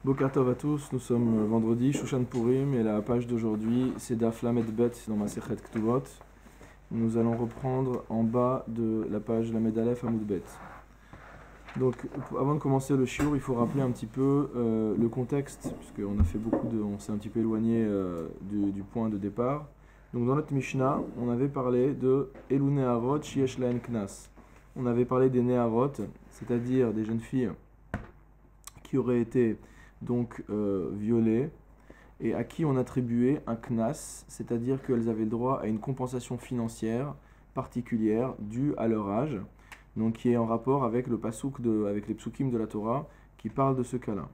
Boker Tov à tous, nous sommes vendredi, Shushan Purim, et la page d'aujourd'hui c'est Daf Lamed Bet dans Masechet Ktuvot. Nous allons reprendre en bas de la page Lamed Aleph Amud Bet. Donc avant de commencer le shiur, il faut rappeler un petit peu le contexte, puisqu'on a fait on s'est un petit peu éloigné du point de départ. Donc dans notre Mishnah, on avait parlé de Elu Neharot Shiesh Lahen Knas. On avait parlé des Neharot, c'est-à-dire des jeunes filles qui auraient été donc violées et à qui on attribuait un knas, c'est-à-dire qu'elles avaient le droit à une compensation financière particulière due à leur âge, donc qui est en rapport avec le pasuk avec les psukim de la Torah qui parlent de ce cas-là.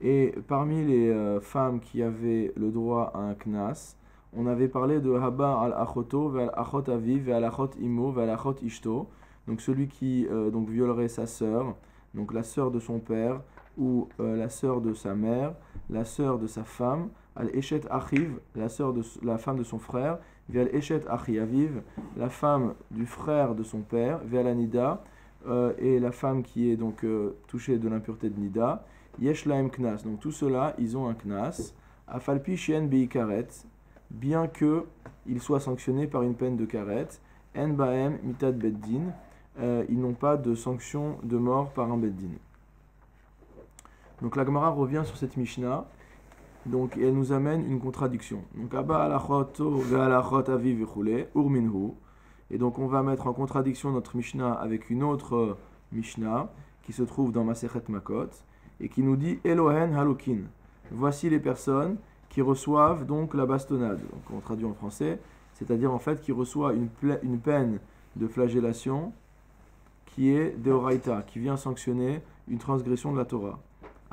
Et parmi les femmes qui avaient le droit à un knas, on avait parlé de Haba al-Achoto, Ve'al-Achot Aviv, Ve'al-Achot Imo, Ve'al-Achot Ishto, donc celui qui donc violerait sa sœur, donc la sœur de son père, ou la sœur de sa mère, la sœur de sa femme, al-Eshet Achiv, la femme de son frère, Ve'al Eshet Achi Aviv, la femme du frère de son père, Ve'al Anida, et la femme qui est donc touchée de l'impureté de Nida, Yesh Lahem Knas. Donc tout cela, ils ont un Knas, Afalpi Shien Beikaret, bien qu'ils soient sanctionnés par une peine de karet, En Bahem Mitad Beddin, ils n'ont pas de sanction de mort par un Beddin. Donc la Gemara revient sur cette Mishnah, donc et elle nous amène une contradiction. Donc Abba alachoto ve'alachot aviv v'chule urminhu, et donc on va mettre en contradiction notre Mishnah avec une autre Mishnah qui se trouve dans Masechet Makot et qui nous dit Elohen halukin. Voici les personnes qui reçoivent donc la bastonnade. Donc on traduit en français, c'est-à-dire en fait qui reçoit une peine de flagellation qui est deoraita, qui vient sanctionner une transgression de la Torah.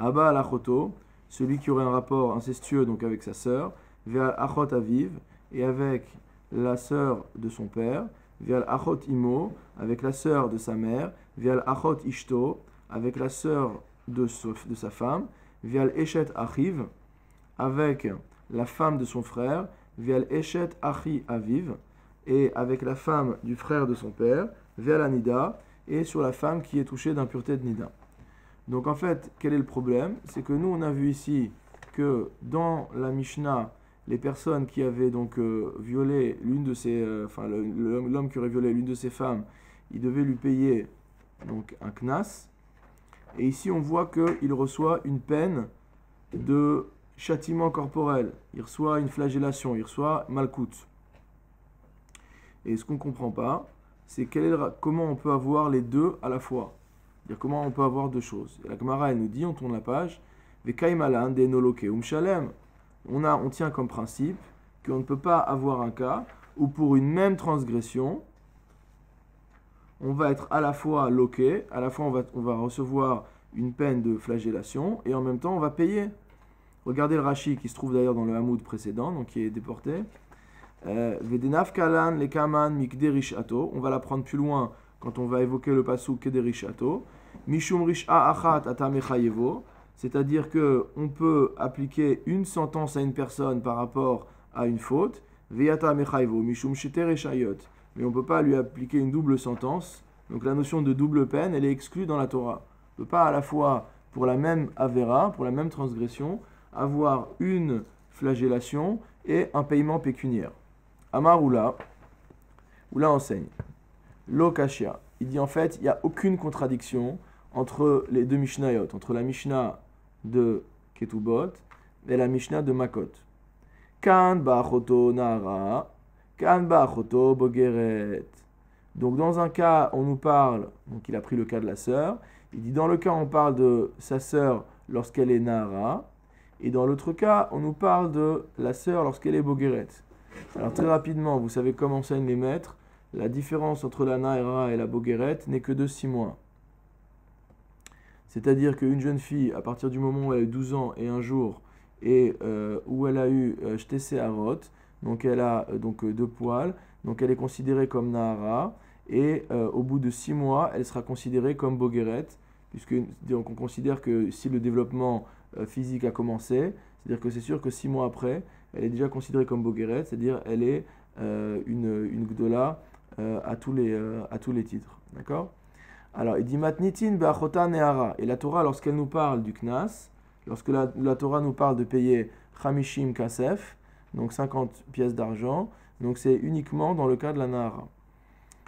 Abba alachoto, celui qui aurait un rapport incestueux donc avec sa sœur, ve'al achot aviv, et avec la sœur de son père, ve'al achot imo, avec la sœur de sa mère, ve'al achot ishto, avec la sœur de sa femme, ve'al eshet achiv, avec la femme de son frère, ve'al eshet achi aviv, et avec la femme du frère de son père, ve'al anida, et sur la femme qui est touchée d'impureté de nida. Donc en fait, quel est le problème? C'est que nous, on a vu ici que dans la Mishnah, les personnes qui avaient donc violé l'une de ses, l'homme qui aurait violé l'une de ses femmes, il devait lui payer donc un knas. Et ici, on voit qu'il reçoit une peine de châtiment corporel. Il reçoit une flagellation, il reçoit malkout. Et ce qu'on ne comprend pas, c'est comment on peut avoir les deux à la fois. C'est-à-dire comment on peut avoir deux choses. Et la Gemara, elle nous dit, on tourne la page, Vekaimalan de noloke shalem. On tient comme principe qu'on ne peut pas avoir un cas où pour une même transgression, on va être à la fois loqué, à la fois on va recevoir une peine de flagellation et en même temps on va payer. Regardez le Rashi qui se trouve d'ailleurs dans le Hamoud précédent, donc qui est déporté. Vedenaf kalan le kaman mikderish ato. On va l'apprendre plus loin quand on va évoquer le pasuk kederish ato. Mishum risha achat atamechayevo. C'est-à-dire qu'on peut appliquer une sentence à une personne par rapport à une faute. Veyata mechayevo. Mishum shetereshayot. Mais on ne peut pas lui appliquer une double sentence. Donc la notion de double peine, elle est exclue dans la Torah. On ne peut pas à la fois, pour la même avera, pour la même transgression, avoir une flagellation et un paiement pécuniaire. Amar Oula enseigne. Lo kashia. Il dit en fait, il n'y a aucune contradiction entre les deux Mishnayot, entre la Mishnah de Ketubot et la Mishnah de Makot. Kan ba'achoto nara, kan ba'achoto bogeret. Donc dans un cas, on nous parle, donc il a pris le cas de la sœur, il dit dans le cas on parle de sa sœur lorsqu'elle est nara, et dans l'autre cas, on nous parle de la sœur lorsqu'elle est bogeret. Alors très rapidement, vous savez comment enseignent les maîtres, la différence entre la naira et la bogeret n'est que de 6 mois. C'est-à-dire qu'une jeune fille, à partir du moment où elle a eu 12 ans et un jour, et où elle a eu shtese harot, donc elle a donc 2 poils, donc elle est considérée comme nahara, et au bout de 6 mois, elle sera considérée comme bogeret, puisque donc on considère que si le développement physique a commencé, c'est-à-dire que c'est sûr que 6 mois après, elle est déjà considérée comme bogeret, c'est-à-dire elle est une gdola à tous les titres. D'accord? Alors, il dit Matnitin be'achota nehara. Et la Torah, lorsqu'elle nous parle du knas, Lorsque la Torah nous parle de payer Chamishim Kasef, donc 50 pièces d'argent, donc c'est uniquement dans le cas de la Nahara.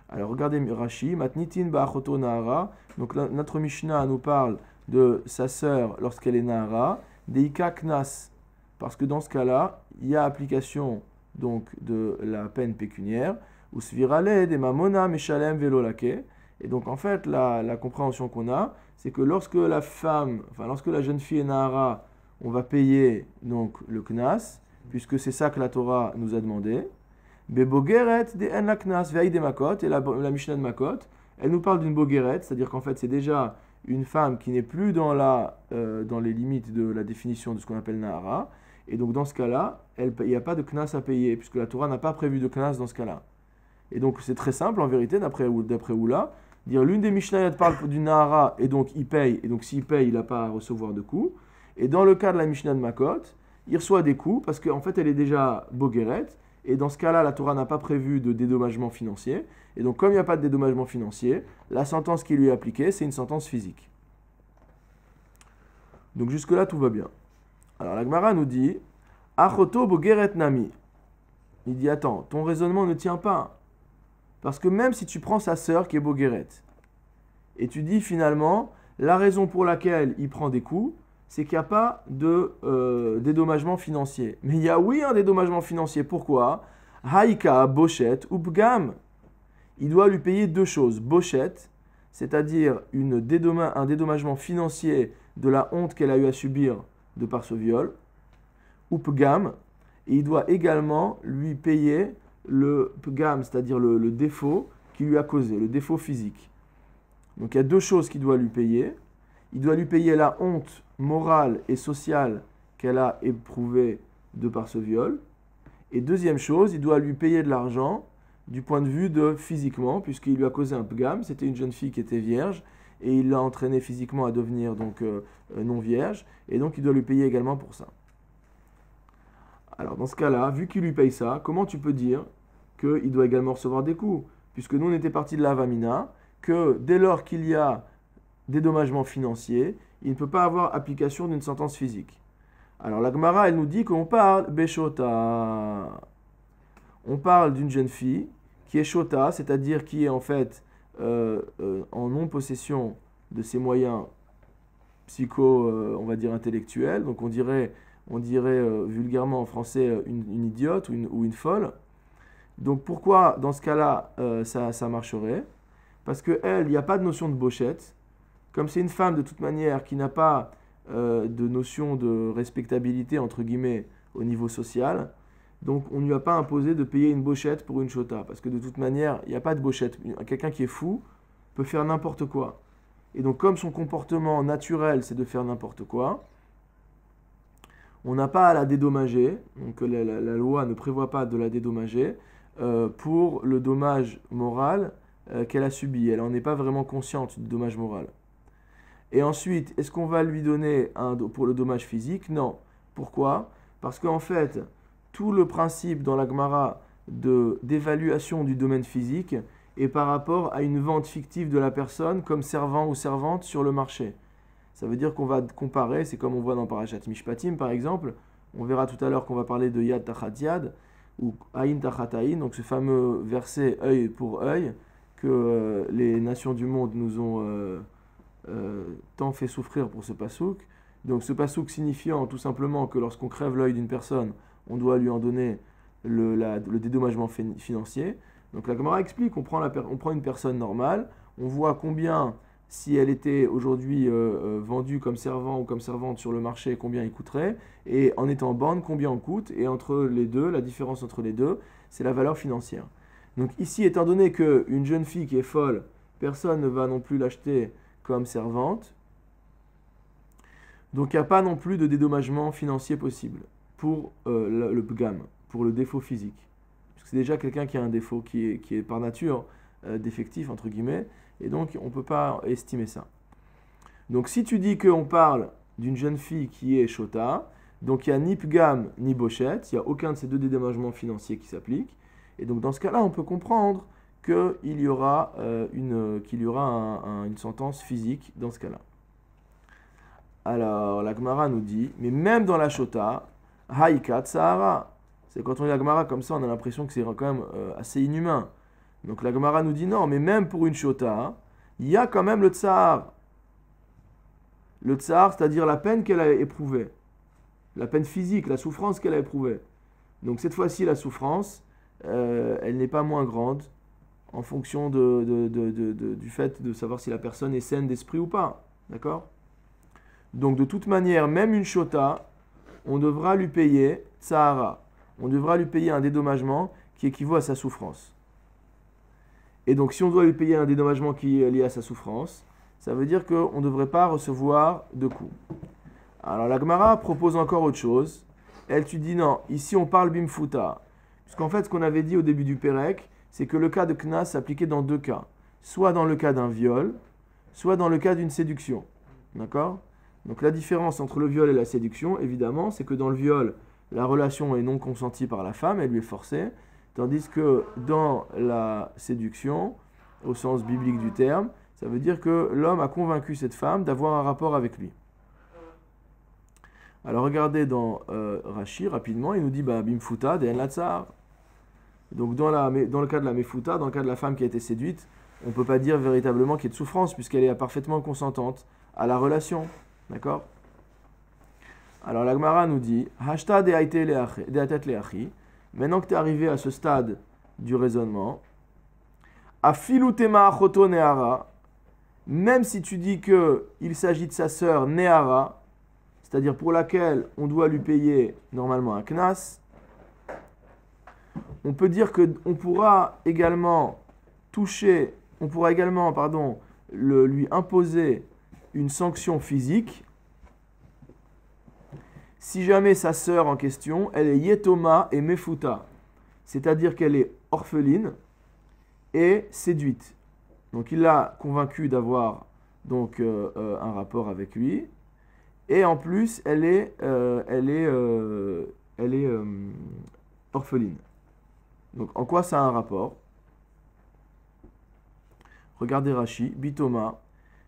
Alors regardez Rashi, Matnitin Ba'achoto Nahara, donc notre Mishnah nous parle de sa sœur lorsqu'elle est Nahara, Deika Knas, parce que dans ce cas-là, il y a application donc de la peine pécuniaire, ou Svirale de Mamona Meshalem Velolake, et donc en fait la compréhension qu'on a, c'est que lorsque la jeune fille est Nahara, on va payer donc le Knas, puisque c'est ça que la Torah nous a demandé. Bebogeret de en la Knas veille des Makot, et la Mishnah de Makot, elle nous parle d'une Bogeret, c'est-à-dire qu'en fait c'est déjà une femme qui n'est plus dans les limites de la définition de ce qu'on appelle Nahara, et donc dans ce cas-là, il n'y a pas de Knas à payer, puisque la Torah n'a pas prévu de Knas dans ce cas-là. Et donc c'est très simple en vérité, d'après Oula, dire l'une des Mishnayot parle d'une Nahara, et donc il paye, et donc s'il paye, il n'a pas à recevoir de coups. Et dans le cas de la Mishnah de Makot, il reçoit des coups, parce qu'en fait elle est déjà Bogeret, et dans ce cas-là, la Torah n'a pas prévu de dédommagement financier, et donc comme il n'y a pas de dédommagement financier, la sentence qui lui est appliquée, c'est une sentence physique. Donc jusque-là, tout va bien. Alors la Gemara nous dit, Achoto Bogeret Nami. Il dit, attends, ton raisonnement ne tient pas. Parce que même si tu prends sa sœur qui est Bogeret, et tu dis finalement, la raison pour laquelle il prend des coups, c'est qu'il n'y a pas de dédommagement financier. Mais il y a oui un dédommagement financier. Pourquoi ? Haïka, Bochet ou Pgam. Il doit lui payer deux choses. Bochet, c'est-à-dire un dédommagement financier de la honte qu'elle a eu à subir de par ce viol, ou Pgam, et il doit également lui payer le Pgam, c'est-à-dire le défaut qu'il lui a causé, le défaut physique. Donc il y a deux choses qu'il doit lui payer. Il doit lui payer la honte morale et sociale qu'elle a éprouvée de par ce viol. Et deuxième chose, il doit lui payer de l'argent du point de vue de physiquement, puisqu'il lui a causé un pgam. C'était une jeune fille qui était vierge, et il l'a entraînée physiquement à devenir donc non vierge, et donc il doit lui payer également pour ça. Alors dans ce cas-là, vu qu'il lui paye ça, comment tu peux dire qu'il doit également recevoir des coups ? Puisque nous on était partis de la Vamina, que dès lors qu'il y a dédommagement financier, il ne peut pas avoir application d'une sentence physique. Alors la Gemara, elle nous dit qu'on parle Beshota. On parle d'une jeune fille qui est Shota, c'est-à-dire qui est en fait en non-possession de ses moyens on va dire intellectuels. Donc on dirait vulgairement en français une idiote ou une folle. Donc pourquoi dans ce cas-là ça marcherait ? Parce qu'elle, il n'y a pas de notion de bochette. Comme c'est une femme de toute manière qui n'a pas de notion de respectabilité, entre guillemets, au niveau social, donc on ne lui a pas imposé de payer une bochette pour une chota. Parce que de toute manière, il n'y a pas de bochette. Quelqu'un qui est fou peut faire n'importe quoi. Et donc comme son comportement naturel, c'est de faire n'importe quoi, on n'a pas à la dédommager. Donc la loi ne prévoit pas de la dédommager pour le dommage moral qu'elle a subi. Elle n'en est pas vraiment consciente du dommage moral. Et ensuite, est-ce qu'on va lui donner pour le dommage physique ? Non. Pourquoi ? Parce qu'en fait, tout le principe dans la Gemara d'évaluation du domaine physique est par rapport à une vente fictive de la personne comme servant ou servante sur le marché. Ça veut dire qu'on va comparer, c'est comme on voit dans Parashat Mishpatim par exemple, on verra tout à l'heure qu'on va parler de Yad Tachat Yad, ou Aïn Tachat Aïn, donc ce fameux verset œil pour œil, que les nations du monde nous ont tant fait souffrir pour ce pasouk. Donc ce pasouk signifiant tout simplement que lorsqu'on crève l'œil d'une personne, on doit lui en donner le dédommagement financier. Donc la Gemara explique, on prend une personne normale, on voit combien, si elle était aujourd'hui vendue comme servant ou comme servante sur le marché, combien il coûterait, et en étant borne, combien on coûte, et entre les deux, la différence entre les deux, c'est la valeur financière. Donc ici, étant donné qu'une jeune fille qui est folle, personne ne va non plus l'acheter comme servante, donc il n'y a pas non plus de dédommagement financier possible pour le pgam, pour le défaut physique. Parce que c'est déjà quelqu'un qui a un défaut qui est par nature défectif, entre guillemets, et donc on ne peut pas estimer ça. Donc si tu dis qu'on parle d'une jeune fille qui est shota, donc il n'y a ni pgam ni bochette, il n'y a aucun de ces deux dédommagements financiers qui s'appliquent, et donc dans ce cas-là, on peut comprendre qu'il y aura une sentence physique dans ce cas-là. Alors, la Gemara nous dit, mais même dans la Shota, Haïkat Sahara. C'est quand on lit la Gemara comme ça, on a l'impression que c'est quand même assez inhumain. Donc la Gemara nous dit non, mais même pour une Shota, il y a quand même le Tsar. Le Tsar, c'est-à-dire la peine qu'elle a éprouvée. La peine physique, la souffrance qu'elle a éprouvée. Donc cette fois-ci, la souffrance, elle n'est pas moins grande en fonction du fait de savoir si la personne est saine d'esprit ou pas. D'accord ? Donc de toute manière, même une Shota, on devra lui payer Tsahara. On devra lui payer un dédommagement qui équivaut à sa souffrance. Et donc si on doit lui payer un dédommagement qui est lié à sa souffrance, ça veut dire qu'on ne devrait pas recevoir de coups. Alors la Gemara propose encore autre chose. Elle te dit non, ici on parle bimfuta. Puisqu'en fait ce qu'on avait dit au début du Pérec, c'est que le cas de Knas s'appliquait dans deux cas. Soit dans le cas d'un viol, soit dans le cas d'une séduction. D'accord ? Donc la différence entre le viol et la séduction, évidemment, c'est que dans le viol, la relation est non consentie par la femme, elle lui est forcée. Tandis que dans la séduction, au sens biblique du terme, ça veut dire que l'homme a convaincu cette femme d'avoir un rapport avec lui. Alors regardez dans Rashi, rapidement, il nous dit bimfuta de en la tsar. Donc dans le cas de la mefuta, dans le cas de la femme qui a été séduite, on ne peut pas dire véritablement qu'il y ait de souffrance, puisqu'elle est parfaitement consentante à la relation. D'accord ? Alors la Gemara nous dit Hashta de atet leachi. Maintenant que tu es arrivé à ce stade du raisonnement, Afilu tema achoto neara, même si tu dis qu'il s'agit de sa sœur Neara, c'est-à-dire pour laquelle on doit lui payer normalement un knas, on peut dire qu'on pourra également lui imposer une sanction physique si jamais sa sœur en question, elle est yetoma et mefuta, c'est-à-dire qu'elle est orpheline et séduite. Donc il l'a convaincue d'avoir un rapport avec lui, et en plus elle est orpheline. Donc en quoi ça a un rapport ? Regardez Rashi, bitoma,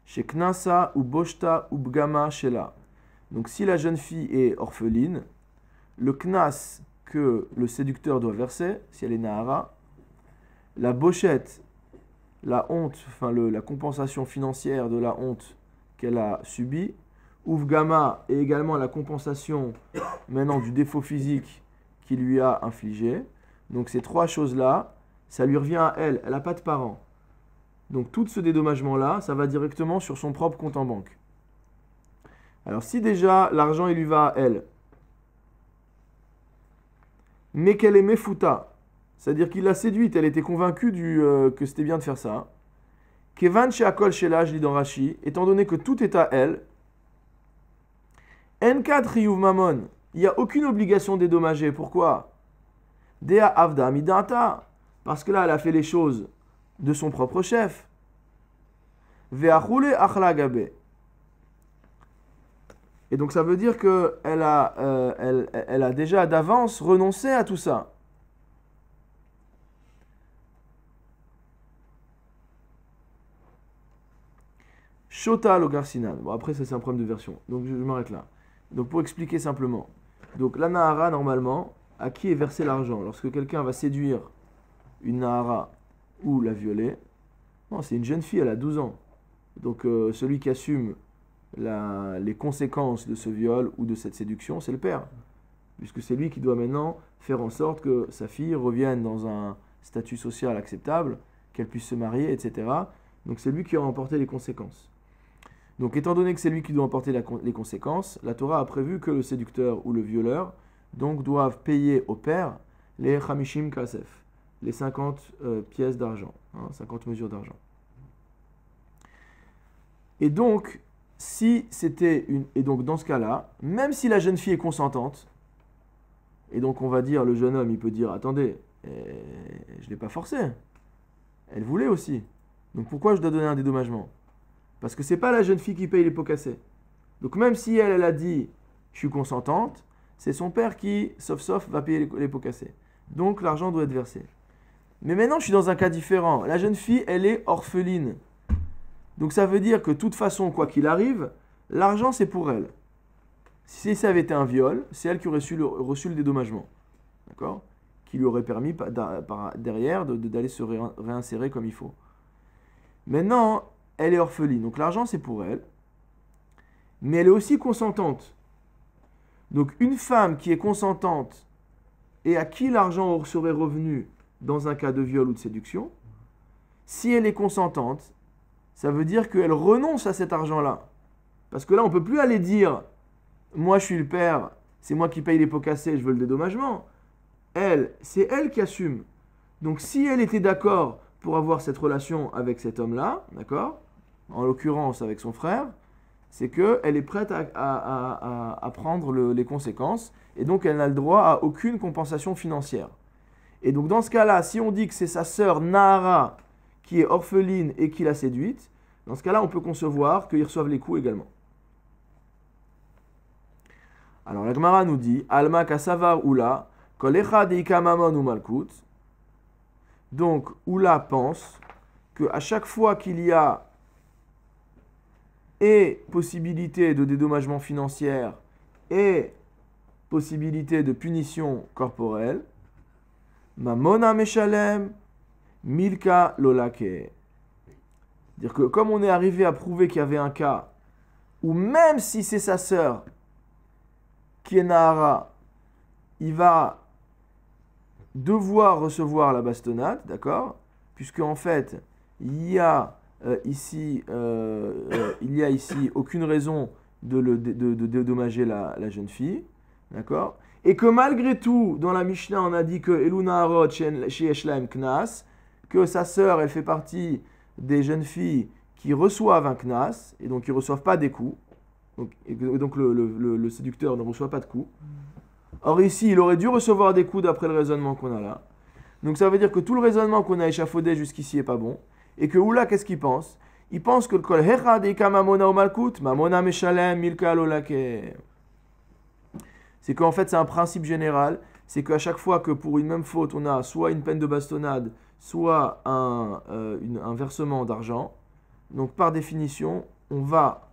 chez knasa ou boshta ou bgama shela. Donc si la jeune fille est orpheline, le knas que le séducteur doit verser, si elle est nahara, la bochette, la honte, la compensation financière de la honte qu'elle a subie, Uvgama et également la compensation maintenant du défaut physique qu'il lui a infligé. Donc ces trois choses-là, ça lui revient à elle, elle n'a pas de parents. Donc tout ce dédommagement-là, ça va directement sur son propre compte en banque. Alors si déjà l'argent il lui va à elle, mais qu'elle est mefuta, c'est-à-dire qu'il l'a séduite, elle était convaincue que c'était bien de faire ça. Kevan she'akol shela, je lis dans Rashi, étant donné que tout est à elle, En4 riyuv mamon, il n'y a aucune obligation de dédommager. Pourquoi ? Dea avda midata, parce que là elle a fait les choses de son propre chef. Ve'achule achla gabe. Et donc ça veut dire qu'elle a déjà d'avance renoncé à tout ça. Shota lo garsinan. Bon après ça c'est un problème de version, donc je m'arrête là. Donc pour expliquer simplement. Donc la Nahara normalement, à qui est versé l'argent ? Lorsque quelqu'un va séduire une Nahara ou la violer, non, c'est une jeune fille, elle a 12 ans. Donc celui qui assume les conséquences de ce viol ou de cette séduction, c'est le père. Puisque c'est lui qui doit maintenant faire en sorte que sa fille revienne dans un statut social acceptable, qu'elle puisse se marier, etc. Donc c'est lui qui a remporté les conséquences. Donc étant donné que c'est lui qui doit emporter les conséquences, la Torah a prévu que le séducteur ou le violeur donc doivent payer au père les chamishim kasef, les 50 pièces d'argent, 50 mesures d'argent. Et donc, dans ce cas-là, même si la jeune fille est consentante, et donc on va dire, le jeune homme, il peut dire, attendez, je ne l'ai pas forcée, elle voulait aussi, donc pourquoi je dois donner un dédommagement ? Parce que ce n'est pas la jeune fille qui paye les pots cassés. Donc même si elle a dit « je suis consentante », c'est son père qui, sauf, va payer les pots cassés. Donc l'argent doit être versé. Mais maintenant, je suis dans un cas différent. La jeune fille, elle est orpheline. Donc ça veut dire que de toute façon, quoi qu'il arrive, l'argent c'est pour elle. Si ça avait été un viol, c'est elle qui aurait reçu le dédommagement. D'accord? Qui lui aurait permis derrière d'aller se réinsérer comme il faut. Maintenant, elle est orpheline. Donc l'argent c'est pour elle. Mais elle est aussi consentante. Donc une femme qui est consentante et à qui l'argent serait revenu dans un cas de viol ou de séduction, si elle est consentante, ça veut dire qu'elle renonce à cet argent-là. Parce que là, on ne peut plus aller dire « Moi, je suis le père, c'est moi qui paye les pots cassés, je veux le dédommagement ». C'est elle qui assume. Donc si elle était d'accord pour avoir cette relation avec cet homme-là, d'accord, en l'occurrence avec son frère, c'est qu'elle est prête à prendre les conséquences, et donc elle n'a le droit à aucune compensation financière. Et donc dans ce cas-là, si on dit que c'est sa sœur Nahara qui est orpheline et qui l'a séduite, dans ce cas-là, on peut concevoir qu'ils reçoivent les coups également. Alors la Gemara nous dit, Alma kasavar Oula, kol echad eika mamon ou malkut. Donc Oula pense qu'à chaque fois qu'il y a et possibilité de dédommagement financier et possibilité de punition corporelle, mamona meshalem milka lolake. C'est-à-dire que comme on est arrivé à prouver qu'il y avait un cas où même si c'est sa sœur qui est Nahara, il va devoir recevoir la bastonnade, d'accord? Puisque en fait, il y a ici aucune raison de dédommager la jeune fille, d'accord? Et que malgré tout, dans la Mishnah, on a dit que Eluna Harot chez Eshlaim Knas, que sa sœur, elle fait partie des jeunes filles qui reçoivent un Knas, et donc qui ne reçoivent pas des coups. Donc le séducteur ne reçoit pas de coups. Or ici, il aurait dû recevoir des coups d'après le raisonnement qu'on a là. Donc ça veut dire que tout le raisonnement qu'on a échafaudé jusqu'ici n'est pas bon. Et que Oula, qu'est-ce qu'il pense? Il pense que le kol hechad eka mamona ou malkut, mamona meshalem milka lolake. C'est qu'en fait, c'est un principe général. C'est qu'à chaque fois que pour une même faute, on a soit une peine de bastonnade, soit un versement d'argent, donc par définition, on va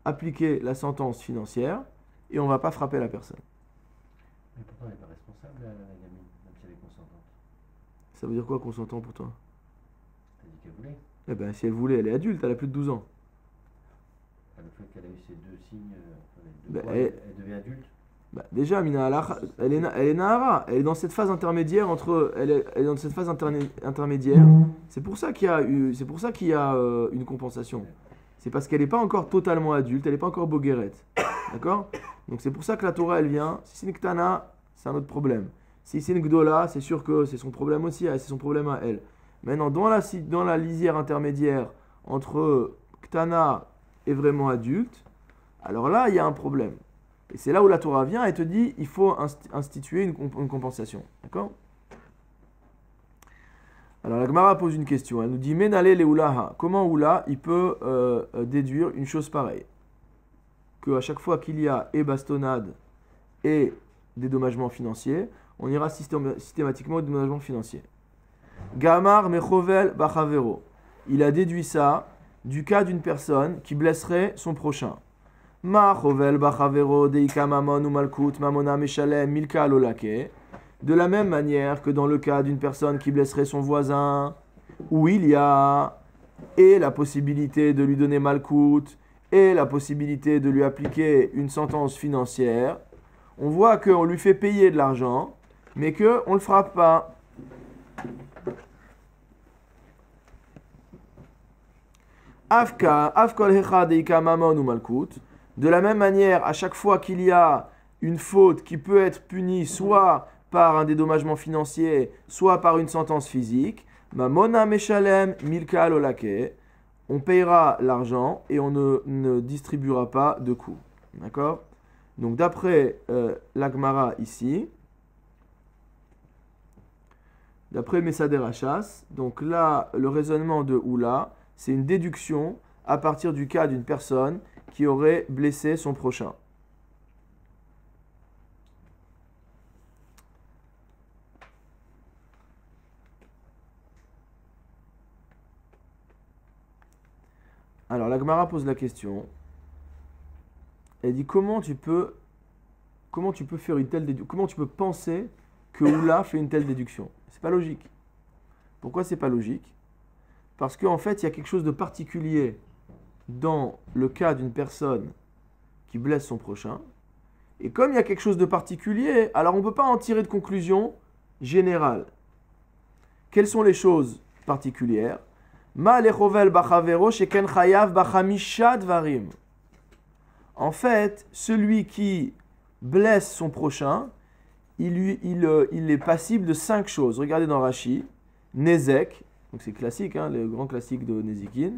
appliquer la sentence financière et on ne va pas frapper la personne. Mais pourtant, elle n'est pas responsable, la gamine, même si elle est consentante. Ça veut dire quoi consentant pour toi? Elle dit qu'elle voulait. Eh bien, si elle voulait, elle est adulte, elle a plus de 12 ans. Le fait qu'elle a eu ces deux signes, elle devient adulte. Déjà, Mina Alakha, elle est Nahara, elle est dans cette phase intermédiaire elle est dans cette phase intermédiaire. C'est pour ça qu'il y a une compensation. C'est parce qu'elle n'est pas encore totalement adulte, elle n'est pas encore boguerette. D'accord? Donc c'est pour ça que la Torah, elle vient. Si c'est une Ktana, c'est un autre problème. Si c'est une Gdola, c'est sûr que c'est son problème aussi, c'est son problème à elle. Maintenant, dans la lisière intermédiaire entre Ktana et vraiment adulte, alors là, il y a un problème. Et c'est là où la Torah vient et te dit il faut instituer une compensation. D'accord? Alors la Gemara pose une question. Elle nous dit Menale le Oulaha. Comment Oula il peut déduire une chose pareille? Qu'à chaque fois qu'il y a et bastonnade et dédommagement financier, on ira systématiquement au dédommagement financier. Gamar mechovel bachavero. Il a déduit ça du cas d'une personne qui blesserait son prochain. Ma chovel bachavero deika mamon ou malkut mamona meshalem milka lolake. De la même manière que dans le cas d'une personne qui blesserait son voisin, où il y a et la possibilité de lui donner malkout et la possibilité de lui appliquer une sentence financière, on voit qu'on lui fait payer de l'argent, mais qu'on ne le frappe pas. Afkol hecha deika mamon ou malkout. De la même manière, à chaque fois qu'il y a une faute qui peut être punie soit par un dédommagement financier, soit par une sentence physique, mamona meshalem milka lolake, on payera l'argent et on ne distribuera pas de coûts. D'accord? Donc d'après l'Agmara ici, d'après Messader Hachas, donc là, le raisonnement de Oula, c'est une déduction à partir du cas d'une personne qui aurait blessé son prochain. Alors, la Gemara pose la question. Elle dit comment tu peux faire une telle déduction, comment tu peux penser que Oula fait une telle déduction? C'est pas logique. Pourquoi c'est pas logique? Parce qu'en fait, il y a quelque chose de particulier dans le cas d'une personne qui blesse son prochain. Et comme il y a quelque chose de particulier, alors on ne peut pas en tirer de conclusion générale. Quelles sont les choses particulières? Ma lechovel bachavero sheken chayav bachamisha dvarim. En fait, celui qui blesse son prochain, il est passible de 5 choses. Regardez dans Rashi, Nezek, donc c'est classique, hein, le grand classique de Nezikin.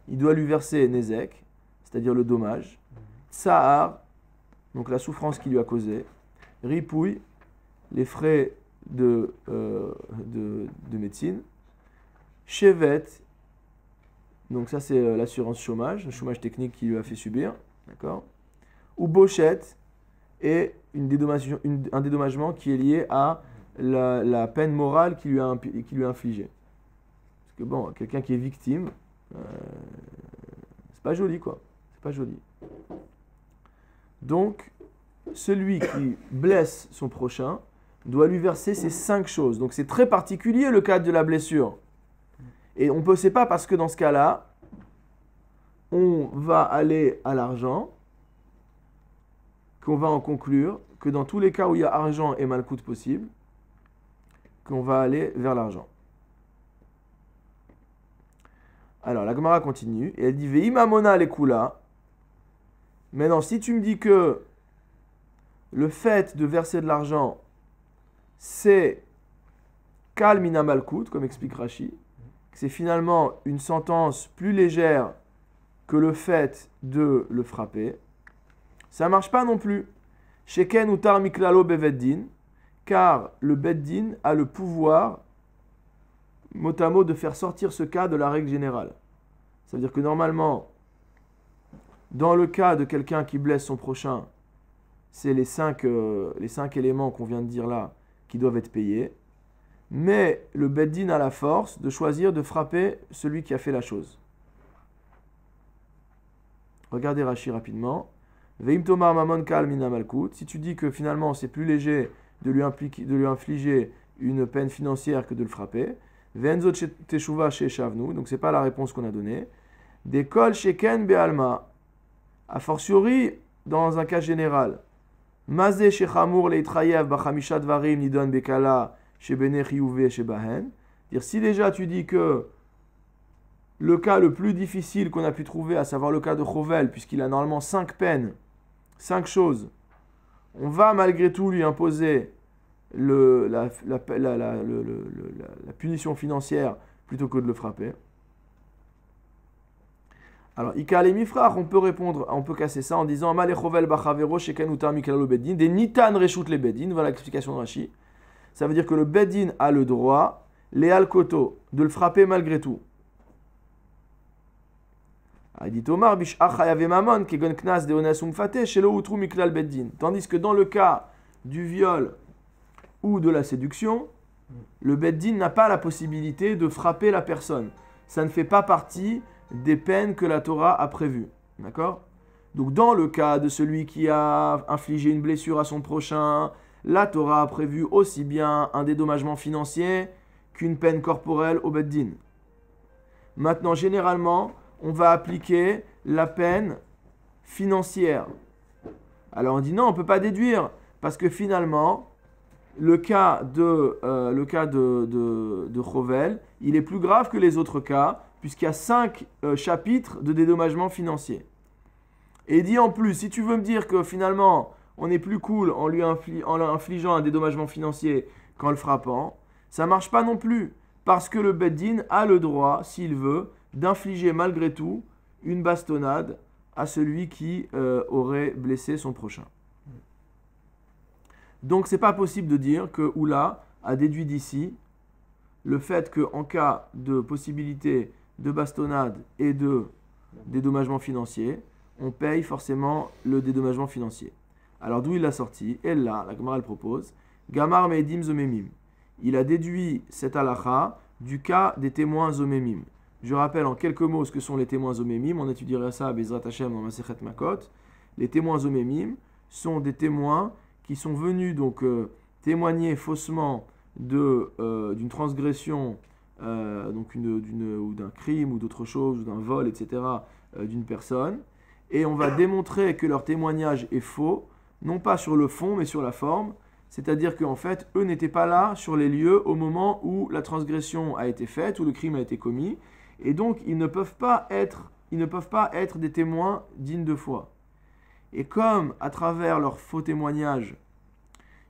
Il doit lui verser Nezek, c'est-à-dire le dommage. Tsahar, donc la souffrance qu'il lui a causée. Ripouille, les frais de médecine. Shevet, donc ça c'est l'assurance chômage, le chômage technique qu'il lui a fait subir. D'accord? Ou Bochette, et un dédommagement qui est lié à la peine morale qu'il lui a infligée. Parce que bon, quelqu'un qui est victime, c'est pas joli quoi. C'est pas joli. Donc, celui qui blesse son prochain doit lui verser ces 5 choses. Donc c'est très particulier le cas de la blessure. Et on ne sait pas parce que dans ce cas-là, on va aller à l'argent, qu'on va en conclure que dans tous les cas où il y a argent et malcoute possible, qu'on va aller vers l'argent. Alors la Gemara continue et elle dit Veimamona lekula. Maintenant, si tu me dis que le fait de verser de l'argent, c'est kalmina malkout, comme explique Rashi, c'est finalement une sentence plus légère que le fait de le frapper, ça ne marche pas non plus. Sheken utar miklalo beveddin, car le beddin a le pouvoir, mot à mot, de faire sortir ce cas de la règle générale. Ça veut dire que normalement, dans le cas de quelqu'un qui blesse son prochain, c'est les 5 éléments qu'on vient de dire là qui doivent être payés. Mais le beddin a la force de choisir de frapper celui qui a fait la chose. Regardez Rashi rapidement. Veim tomar mamon kal mina malkout. Si tu dis que finalement c'est plus léger de lui infliger une peine financière que de le frapper. Ve'enzo teshuva she'eshavnu. Donc c'est pas la réponse qu'on a donnée. Dekol sheken be'alma. A fortiori, dans un cas général. Mazé shechamur leitrayev bachamisha dvarim nidon bekala shebene chiyuve shebahen. Dire si déjà tu dis que le cas le plus difficile qu'on a pu trouver, à savoir le cas de Chovel, puisqu'il a normalement 5 peines, 5 choses, on va malgré tout lui imposer la punition financière plutôt que de le frapper. Alors, Ika et Mifrach, on peut répondre, on peut casser ça en disant Amale Chovel Bachavero Sheken Utar Miklalo Beddin, des Nitan Reshut le Beddin, voilà l'explication de Rashi. Ça veut dire que le Beddin a le droit, les Alkoto, de le frapper malgré tout. Tandis que dans le cas du viol ou de la séduction, le Beddin n'a pas la possibilité de frapper la personne. Ça ne fait pas partie des peines que la Torah a prévues. D'accord? Donc dans le cas de celui qui a infligé une blessure à son prochain, la Torah a prévu aussi bien un dédommagement financier qu'une peine corporelle au Beddin. Maintenant, généralement, on va appliquer la peine financière. Alors on dit non, on ne peut pas déduire, parce que finalement, le cas de Chovel, il est plus grave que les autres cas, puisqu'il y a 5 chapitres de dédommagement financier. Et il dit en plus, si tu veux me dire que finalement, on est plus cool en lui infligeant un dédommagement financier qu'en le frappant, ça ne marche pas non plus, parce que le Beddin a le droit, s'il veut, d'infliger malgré tout une bastonnade à celui qui aurait blessé son prochain. Donc c'est pas possible de dire que Oula a déduit d'ici le fait qu'en cas de possibilité de bastonnade et de dédommagement financier, on paye forcément le dédommagement financier. Alors d'où il l'a sorti? Et là, la Gemara elle propose Gamar Meidim Zomemim. Il a déduit cette halakha du cas des témoins Zomemim. Je rappelle en quelques mots ce que sont les témoins Zomemim. On étudiera ça à Bezrat Hashem dans Masechet Makot. Les témoins zomémim sont des témoins qui sont venus donc témoigner faussement d'une transgression, ou d'un crime, ou d'autre chose, ou d'un vol, etc., d'une personne. Et on va démontrer que leur témoignage est faux, non pas sur le fond, mais sur la forme. C'est-à-dire qu'en fait, eux n'étaient pas là sur les lieux au moment où la transgression a été faite, où le crime a été commis. Et donc, ils ne peuvent pas être des témoins dignes de foi. Et comme, à travers leur faux témoignage,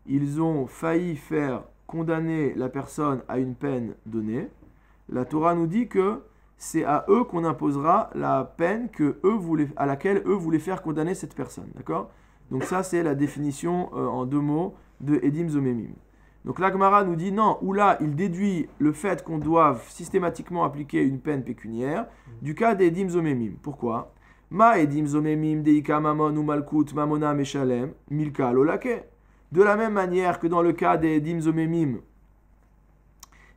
ils ont failli faire condamner la personne à une peine donnée, la Torah nous dit que c'est à eux qu'on imposera la peine à laquelle eux voulaient faire condamner cette personne. D'accord ? Donc ça, c'est la définition en 2 mots de Edim Zomemim. Donc la Gemara nous dit non, ou là, il déduit le fait qu'on doive systématiquement appliquer une peine pécuniaire du cas des Edim Zomemim. Pourquoi ? Ma Edim Zomemim deika mamon ou malkut mamona meshalem milka lolake. De la même manière que dans le cas des Edim Zomemim,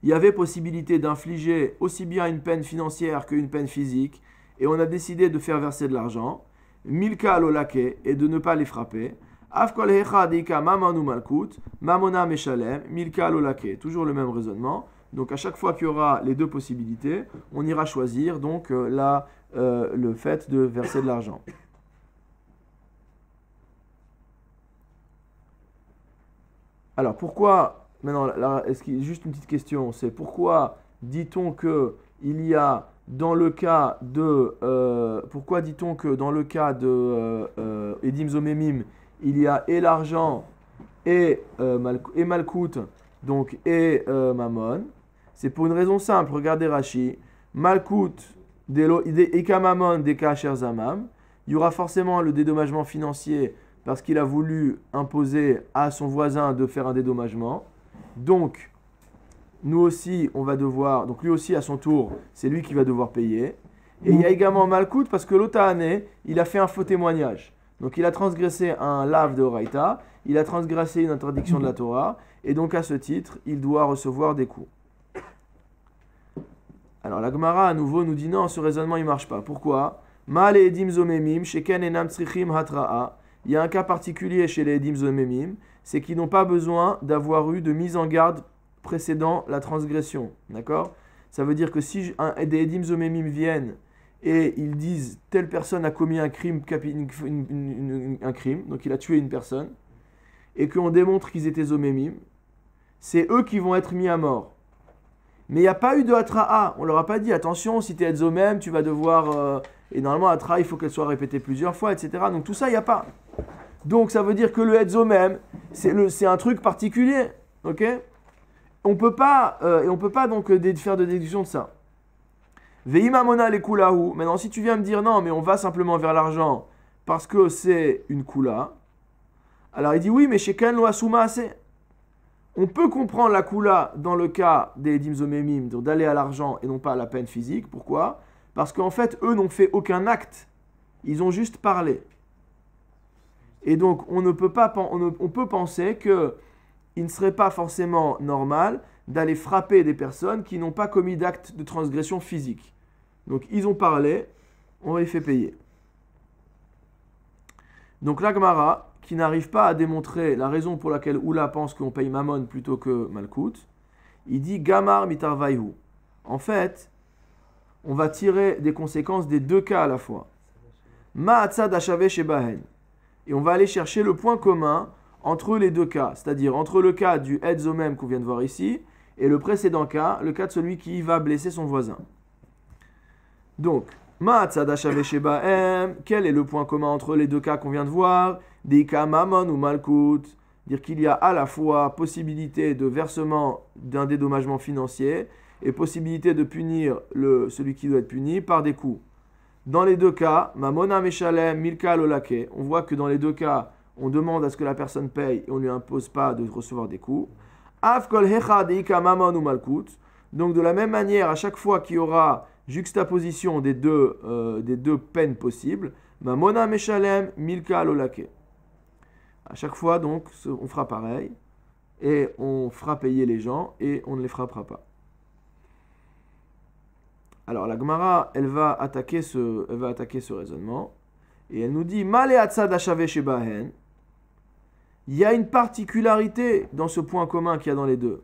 il y avait possibilité d'infliger aussi bien une peine financière qu'une peine physique, et on a décidé de faire verser de l'argent, milka lolake, et de ne pas les frapper. Afkol hecha deika mamon ou malkut mamona meshalem milka lolake. Toujours le même raisonnement. Donc à chaque fois qu'il y aura les 2 possibilités, on ira choisir donc le fait de verser de l'argent. Alors pourquoi, maintenant, juste une petite question, c'est pourquoi dit-on que il y a dans le cas de, Edim Zomemim, il y a et l'argent et Malkout, donc et Mammon. C'est pour une raison simple, regardez Rashi, Malkout, Eka Mammon, Deka Asher Zamam, il y aura forcément le dédommagement financier parce qu'il a voulu imposer à son voisin de faire un dédommagement. Donc, nous aussi, on va devoir, donc lui aussi à son tour, c'est lui qui va devoir payer. Et il y a également Malkout parce que l'autre année, il a fait un faux témoignage. Donc il a transgressé un lave de Horaïta, il a transgressé une interdiction de la Torah, et donc à ce titre, il doit recevoir des coups. Alors la Gemara à nouveau nous dit non, ce raisonnement il ne marche pas. Pourquoi ? Mal et edim zomemim, sheken enam tzrichim hatra'a. Il y a un cas particulier chez les edim zomemim, c'est qu'ils n'ont pas besoin d'avoir eu de mise en garde précédant la transgression. D'accord ? Ça veut dire que si des edim zomemim viennent et ils disent telle personne a commis un crime, donc il a tué une personne, et qu'on démontre qu'ils étaient zomemim, c'est eux qui vont être mis à mort. Mais il n'y a pas eu de hatra'a. On leur a pas dit attention, si tu es zomem, tu vas devoir. Et normalement, hatra'a, il faut qu'elle soit répétée plusieurs fois, etc. Donc tout ça, il n'y a pas. Donc ça veut dire que le etzomem, c'est un truc particulier. Ok ? On peut pas donc faire de déduction de ça. Veima mona le kulahu. Maintenant, si tu viens me dire non, mais on va simplement vers l'argent parce que c'est une kula. Alors il dit oui, mais chez Ken lo asuma assez. On peut comprendre la kula dans le cas des edim zomemim, d'aller à l'argent et non pas à la peine physique. Pourquoi ? Parce qu'en fait, eux n'ont fait aucun acte. Ils ont juste parlé. Et donc, on peut penser qu'il ne serait pas forcément normal d'aller frapper des personnes qui n'ont pas commis d'acte de transgression physique. Donc, ils ont parlé, on les fait payer. Donc, la Gemara, qui n'arrive pas à démontrer la raison pour laquelle Oula pense qu'on paye Mammon plutôt que Malkout, il dit Gamar mitarvaihu. En fait, on va tirer des conséquences des 2 cas à la fois. Ma'atzad ashave shebahen. Et on va aller chercher le point commun entre les 2 cas, c'est-à-dire entre le cas du Edzomem qu'on vient de voir ici et le précédent cas, le cas de celui qui va blesser son voisin. Donc, Ma'atzad ashave shebahem, quel est le point commun entre les 2 cas qu'on vient de voir ? Deika Mammon ou Malkout, dire qu'il y a à la fois possibilité de versement d'un dédommagement financier et possibilité de punir celui qui doit être puni par des coups. Dans les 2 cas, Mamona Meshalem, Milka Lolake, on voit que dans les 2 cas, on demande à ce que la personne paye et on ne lui impose pas de recevoir des coups. Afkol Hecha Deika Mammon ou Malkout, donc de la même manière, à chaque fois qu'il y aura juxtaposition des deux peines possibles, Mamona Meshalem, Milka Lolake. À chaque fois, donc, on fera pareil, et on fera payer les gens, et on ne les frappera pas. Alors, la Gemara, elle va attaquer ce raisonnement, Et elle nous dit, Male atzad hashave shebahen. Il y a une particularité dans ce point commun qu'il y a dans les deux.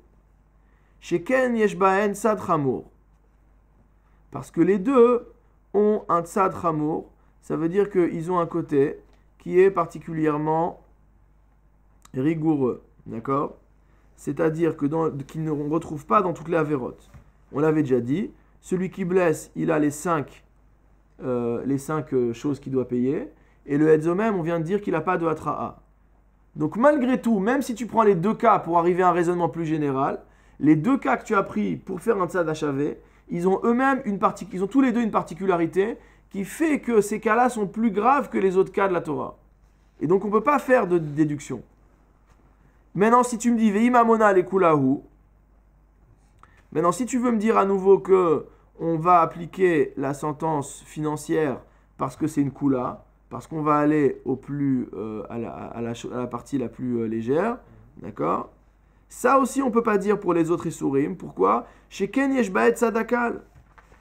Sheken yesh bahen tzad chamour. Parce que les deux ont un tzad chamour. Ça veut dire qu'ils ont un côté qui est particulièrement rigoureux. D'accord ? C'est-à-dire qu'ils ne retrouvent pas dans toutes les avérotes. On l'avait déjà dit, celui qui blesse, il a les cinq choses qu'il doit payer. Et le Hetzomem, on vient de dire qu'il n'a pas de Hatra'a. Donc malgré tout, même si tu prends les deux cas pour arriver à un raisonnement plus général, les deux cas que tu as pris pour faire un tzad HAV, ils ont tous les deux une particularité qui fait que ces cas-là sont plus graves que les autres cas de la Torah. Et donc on ne peut pas faire de déduction. Maintenant, si tu me dis Ve'imamona lekulahu, maintenant si tu veux me dire à nouveau que on va appliquer la sentence financière parce que c'est une kula, parce qu'on va aller au plus à la partie la plus légère, d'accord ? Ça aussi on ne peut pas dire pour les autres isurim. Pourquoi ? Chez Ken yesh ba'et sadakal.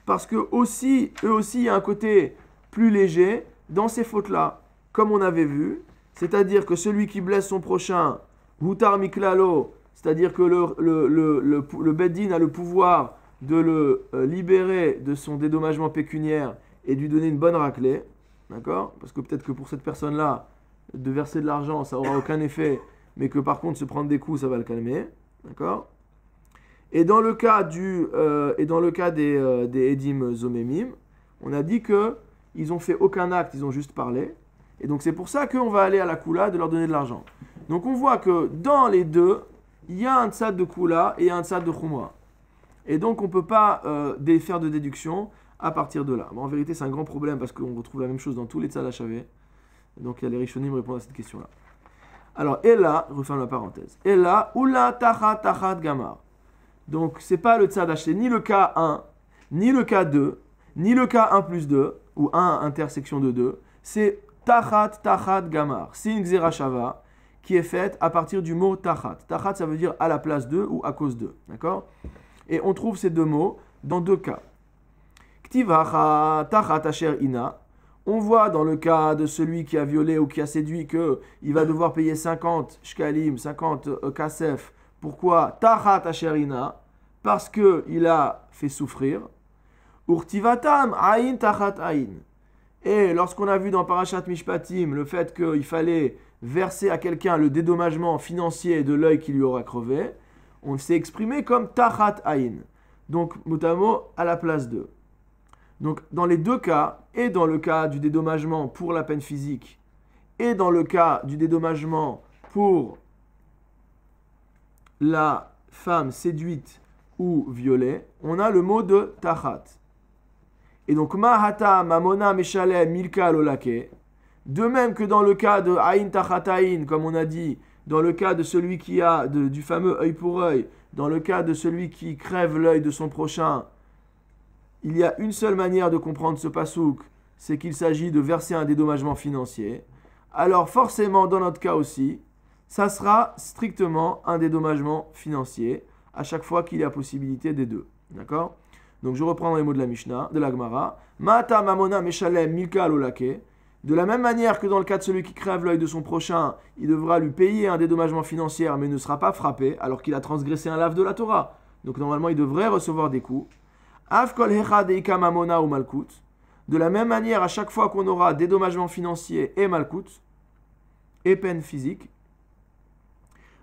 Parce que eux aussi, il y a un côté plus léger dans ces fautes-là, comme on avait vu, c'est-à-dire que celui qui blesse son prochain, hutar miklalo, c'est-à-dire que le Beddin a le pouvoir de le libérer de son dédommagement pécuniaire et de lui donner une bonne raclée, d'accord ? Parce que peut-être que pour cette personne-là, de verser de l'argent, ça n'aura aucun effet, mais que par contre, se prendre des coups, ça va le calmer, d'accord ? Et dans le cas des Edim Zomemim, on a dit qu'ils n'ont fait aucun acte, ils ont juste parlé. Et donc c'est pour ça qu'on va aller à la Kula de leur donner de l'argent. Donc on voit que dans les deux, il y a un tzad de Kula et un tzad de Chumra. Et donc on ne peut pas faire de déduction à partir de là. Bon, en vérité, c'est un grand problème parce qu'on retrouve la même chose dans tous les tzad HAV. Donc il y a les Rishonim répondent à cette question-là. Alors, et là, je referme la parenthèse. Et là, Oula tachat gamar. Donc, ce n'est pas le tzad HT, ni le cas 1, ni le cas 2, ni le cas 1 plus 2, ou 1 intersection de 2. C'est tachat gamar. C'est une xerashava qui est faite à partir du mot tachat. Tachat, ça veut dire à la place de ou à cause de. D'accord ? Et on trouve ces deux mots dans deux cas. Ktivacha tachat asher ina. On voit dans le cas de celui qui a violé ou qui a séduit qu'il va devoir payer 50 shkalim, 50 kasef. Pourquoi ? Tachat asherina, parce qu'il a fait souffrir. Urtivatam aïn tachat aïn. Et lorsqu'on a vu dans Parashat Mishpatim le fait qu'il fallait verser à quelqu'un le dédommagement financier de l'œil qui lui aura crevé, on s'est exprimé comme tachat aïn. Donc, motamo, à la place de. Donc, dans les deux cas, et dans le cas du dédommagement pour la peine physique, et dans le cas du dédommagement pour la femme séduite ou violée, on a le mot de tachat. Et donc, mahata mamona meshalem milka lolake, de même que dans le cas de aïn tachat aïn, comme on a dit, dans le cas de celui qui a du fameux œil pour œil, dans le cas de celui qui crève l'œil de son prochain, il y a une seule manière de comprendre ce pasouk, c'est qu'il s'agit de verser un dédommagement financier. Alors forcément, dans notre cas aussi, ça sera strictement un dédommagement financier, à chaque fois qu'il y a possibilité des deux. D'accord ? Donc je reprends les mots de la Mishnah, de la Gemara. Mata mamona meshalem milka lolake. De la même manière que dans le cas de celui qui crève l'œil de son prochain, il devra lui payer un dédommagement financier, mais ne sera pas frappé, alors qu'il a transgressé un lave de la Torah. Donc normalement, il devrait recevoir des coups. Afkol hecha deika mamona ou malkut. De la même manière, à chaque fois qu'on aura dédommagement financier et malkut, et peine physique,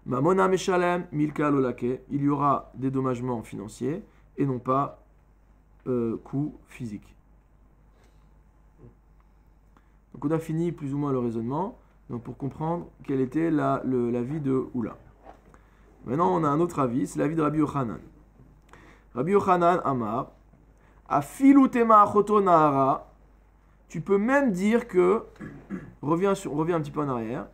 mamona meshalem milka lolake, il y aura dédommagement financier et non pas coup physique. Donc on a fini plus ou moins le raisonnement, donc pour comprendre quel était l'avis de Oula. Maintenant on a un autre avis, c'est l'avis de Rabbi Yochanan. Rabbi Yochanan Amar, Afilu tema achoto nahara, tu peux même dire que, on revient un petit peu en arrière,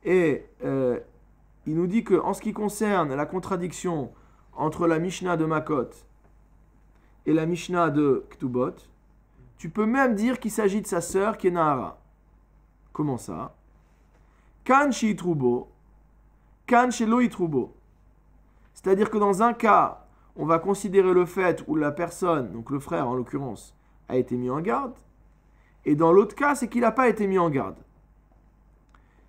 et il nous dit que en ce qui concerne la contradiction entre la Mishnah de Makot et la Mishnah de Ktubot, tu peux même dire qu'il s'agit de sa sœur qui est Nahara. Comment ça ? Kan sheitrubo, kan shelo itrubo. C'est-à-dire que dans un cas, on va considérer le fait où la personne, donc le frère en l'occurrence, a été mis en garde, Et dans l'autre cas, c'est qu'il n'a pas été mis en garde.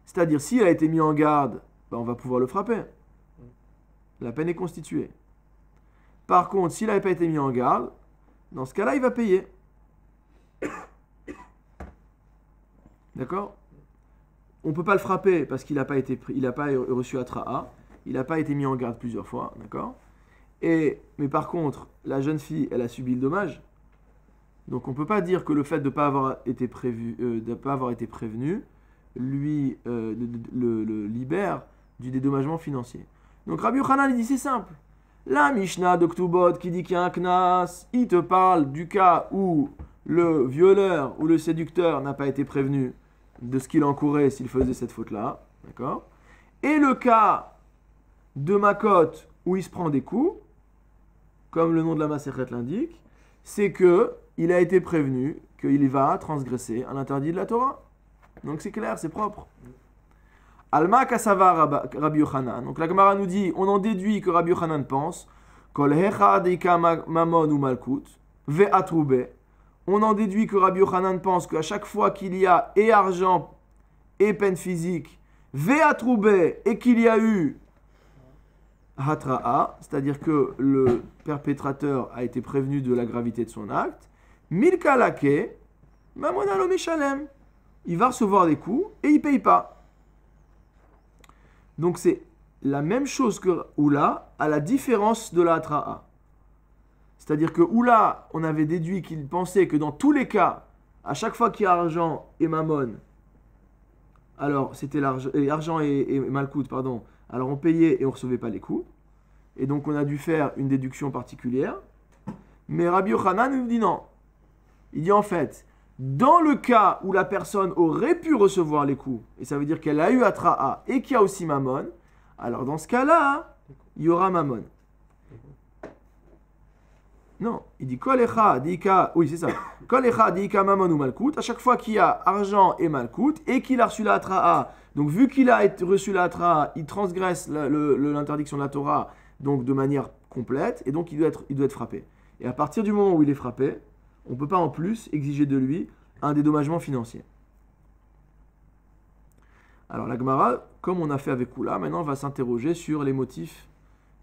C'est-à-dire, s'il a été mis en garde, ben on va pouvoir le frapper. La peine est constituée. Par contre, s'il n'avait pas été mis en garde, dans ce cas-là, il va payer. D'accord? On ne peut pas le frapper parce qu'il n'a pas reçu Atra'a. Il n'a pas été mis en garde plusieurs fois. D'accord? Mais par contre, la jeune fille, elle a subi le dommage. Donc on ne peut pas dire que le fait de ne pas avoir été prévenu lui le libère du dédommagement financier. Donc Rabbi Yochanan, il dit c'est simple. La Mishnah de Ktubot qui dit qu'il y a un knas, il te parle du cas où le violeur ou le séducteur n'a pas été prévenu de ce qu'il encourait s'il faisait cette faute-là. D'accord? Et le cas de Makot où il se prend des coups, comme le nom de la Masechet l'indique, c'est que il a été prévenu qu'il va transgresser un interdit de la Torah. Donc c'est clair, c'est propre. Alma Kasava Rabbi Yochanan. Donc la Gemara nous dit, on en déduit que Rabbi Yochanan pense, Kol Hecha Deika Mamon ou Malkut, Ve Atroube. On en déduit que Rabbi Yochanan pense qu'à chaque fois qu'il y a et argent et peine physique, Ve Atroube, et qu'il y a eu Hatra'a, c'est-à-dire que le perpétrateur a été prévenu de la gravité de son acte, Milka Lake, Mamonalo Meshalem. Il va recevoir des coups et il ne paye pas. Donc c'est la même chose que Oula, à la différence de la Hatra'a. C'est-à-dire que Oula, on avait déduit qu'il pensait que dans tous les cas, à chaque fois qu'il y a argent et Mammon, alors c'était l'argent et Malkout, pardon, alors on payait et on ne recevait pas les coups. Et donc on a dû faire une déduction particulière. Mais Rabbi Yochanan nous dit non. Il dit en fait, dans le cas où la personne aurait pu recevoir les coups, et ça veut dire qu'elle a eu Hatra'a et qu'il y a aussi Mammon, alors dans ce cas-là, il y aura Mammon. Non, il dit Kol Echa Dika, oui c'est ça, Kol Echa Dika Mammon ou Malkout, à chaque fois qu'il y a argent et Malkout, et qu'il a reçu la Hatra'a, donc vu qu'il a reçu la Hatra'a, il transgresse l'interdiction de la Torah, donc de manière complète, et donc il doit être frappé. Et à partir du moment où il est frappé, on ne peut pas en plus exiger de lui un dédommagement financier. Alors la Gemara, comme on a fait avec Oula, maintenant on va s'interroger sur les motifs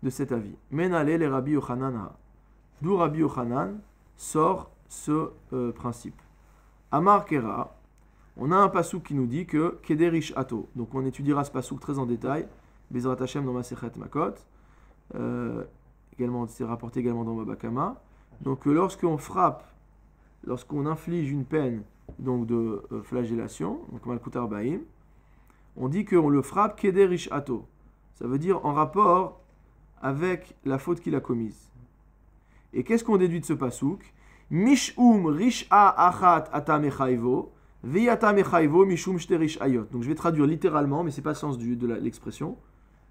de cet avis. Menale les Rabbi Yochanan. D'où Rabbi Yochanan sort ce principe. Amar Kera, on a un pasouk qui nous dit que Kederish Ato. Donc on étudiera ce pasouk très en détail. Bezrat Hashem dans Masechet Makot. Également, c'est rapporté également dans Baba Kama. Donc lorsqu'on frappe, lorsqu'on inflige une peine donc de flagellation, donc Malkut Arbaïm, on dit qu'on le frappe Kederish Ato. Ça veut dire en rapport avec la faute qu'il a commise. Et qu'est-ce qu'on déduit de ce pasouk? Mishum Risha Achat Ata Mechaivo, Veyata Mechaivo Mishum Shterish Ayot. Donc je vais traduire littéralement, mais ce n'est pas le sens de l'expression,